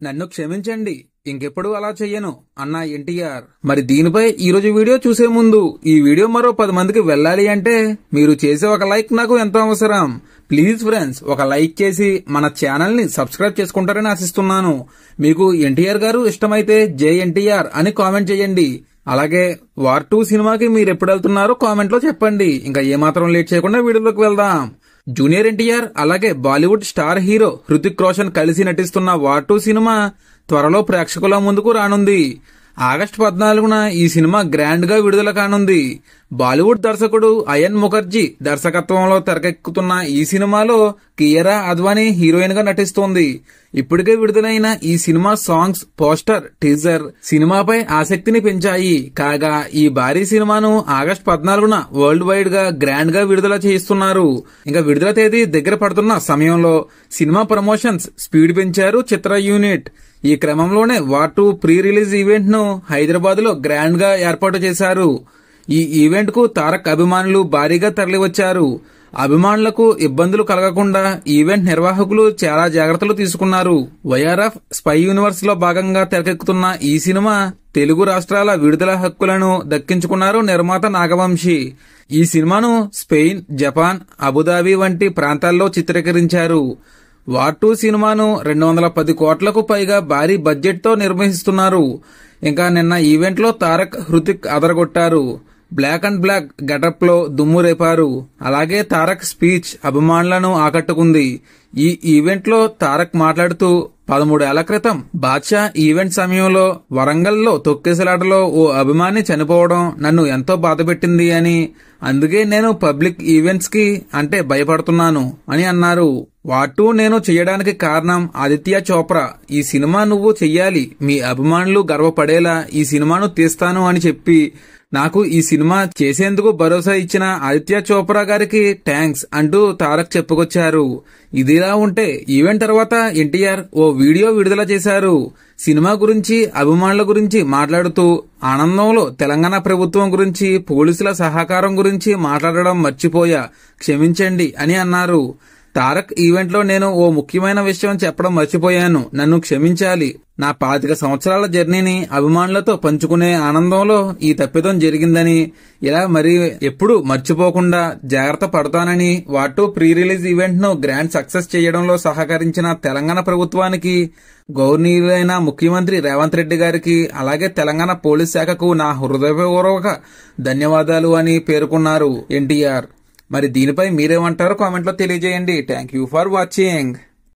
నన్ను క్షమించండి, ఇంకెప్పుడు అలా చెయ్యను అన్న ఎన్టీఆర్. మరి దీనిపై ఈరోజు వీడియో చూసే ముందు ఈ వీడియో మరో 10 మందికి వెళ్ళాలి అంటే మీరు చేసే ఒక లైక్ నాకు ఎంతో అవసరం. ప్లీజ్ ఫ్రెండ్స్, ఒక లైక్ చేసి మన ఛానల్ ని సబ్స్క్రైబ్ చేసుకుంటారని ఆశిస్తున్నాను. మీకు ఎన్టీఆర్ గారు ఇష్టమైతే జై ఎన్టీఆర్ అని కామెంట్ చేయండి. అలాగే వార్ 2 సినిమాకి మీరు ఎప్పుడు వెళ్తున్నారో కామెంట్ లో చెప్పండి. ఇంకా ఏమాత్రం లేట్ చేయకుండా వీడియోలోకి వెళ్దాం. జూనియర్ ఎన్టీఆర్ అలాగే బాలీవుడ్ స్టార్ హీరో హృతిక్ రోషన్ కలిసి నటిస్తున్న వార్ 2 సినిమా త్వరలో ప్రేక్షకుల ముందుకు రానుంది. ఆగస్టు 14న ఈ సినిమా గ్రాండ్ గా విడుదల కానుంది. బాలీవుడ్ దర్శకుడు అయన్ ముఖర్జీ దర్శకత్వంలో తెరకెక్కుతున్న ఈ సినిమాలో కియారా అద్వానీ హీరోయిన్ గా నటిస్తోంది. ఇప్పటికే విడుదలైన ఈ సినిమా సాంగ్స్, పోస్టర్, టీజర్ సినిమాపై ఆసక్తిని పెంచాయి. కాగా ఈ భారీ సినిమాను ఆగస్టు 14న వరల్డ్ వైడ్ గా గ్రాండ్ గా విడుదల చేయిస్తున్నారు. ఇంకా విడుదల తేదీ దగ్గర పడుతున్న సమయంలో సినిమా ప్రమోషన్స్ స్పీడ్ పెంచారు చిత్ర యూనిట్. ఈ క్రమంలోనే వార్ 2 ప్రీ రిలీజ్ ఈవెంట్ ను హైదరాబాద్ లో గ్రాండ్ గా ఏర్పాటు చేశారు. ఈ ఈవెంట్ కు తారక్ అభిమానులు భారీగా తరలివచ్చారు. అభిమానులకు ఇబ్బందులు కలగకుండా ఈవెంట్ నిర్వాహకులు చాలా జాగ్రత్తలు తీసుకున్నారు. వైఆర్ఎఫ్ స్పై యూనివర్స్ లో భాగంగా తెరకెక్కుతున్న ఈ సినిమా తెలుగు రాష్ట్రాల విడుదల హక్కులను దక్కించుకున్నారు నిర్మాత నాగవంశీ. ఈ సినిమాను స్పెయిన్, జపాన్, అబుదాబి వంటి ప్రాంతాల్లో చిత్రీకరించారు. వార్ 2 సినిమాను 210 కోట్లకు పైగా భారీ బడ్జెట్ తో నిర్వహిస్తున్నారు. ఇంకా నిన్న ఈవెంట్ లో తారక్, హృతిక్ అదరగొట్టారు. బ్లాక్ అండ్ బ్లాక్ గెటప్ లో దుమ్ము రేపారు. అలాగే తారక్ స్పీచ్ అభిమానులను ఆకట్టుకుంది. ఈ ఈవెంట్ లో తారక్ మాట్లాడుతూ 13 ఏళ్ల క్రితం బాద్షా ఈవెంట్ సమయంలో వరంగల్లో తొక్కేసలాటలో ఓ అభిమాని చనిపోవడం నన్ను ఎంతో బాధపెట్టింది అని, అందుకే నేను పబ్లిక్ ఈవెంట్స్ కి అంటే భయపడుతున్నాను అని అన్నారు. వార్ 2 నేను చెయ్యడానికి కారణం ఆదిత్య చోప్రా. ఈ సినిమా నువ్వు చెయ్యాలి, మీ అభిమానులు గర్వపడేలా ఈ సినిమాను తీస్తాను అని చెప్పి నాకు ఈ సినిమా చేసేందుకు భరోసా ఇచ్చిన ఆదిత్య చోప్రా గారికి థ్యాంక్స్ అంటూ తారక్ చెప్పుకొచ్చారు. ఇదిలా ఉంటే ఈవెంట్ తర్వాత ఎన్టీఆర్ ఓ వీడియో విడుదల చేశారు. సినిమా గురించి, అభిమానుల గురించి మాట్లాడుతూ ఆనందంలో తెలంగాణ ప్రభుత్వం గురించి, పోలీసుల సహకారం గురించి మాట్లాడడం మర్చిపోయా, క్షమించండి అని అన్నారు. తారక్ ఈవెంట్ లో నేను ఓ ముఖ్యమైన విషయం చెప్పడం మర్చిపోయాను, నన్ను క్షమించాలి. నా 25 సంవత్సరాల జర్నీని అభిమానులతో పంచుకునే ఆనందంలో ఈ తప్పిదం జరిగిందని, ఇలా మరి ఎప్పుడు మర్చిపోకుండా జాగ్రత్త పడతానని, వార్ 2 ప్రీ రిలీజ్ ఈవెంట్ ను గ్రాండ్ సక్సెస్ చేయడంలో సహకరించిన తెలంగాణ ప్రభుత్వానికి, గౌరవనీయులైన ముఖ్యమంత్రి రేవంత్ రెడ్డి గారికి, అలాగే తెలంగాణ పోలీస్ శాఖకు నా హృదయపూర్వక ధన్యవాదాలు అని పేర్కొన్నారు ఎన్టీఆర్. మరి దీనిపై మీరేమంటారో కామెంట్ లో తెలియజేయండి. Thank you for watching.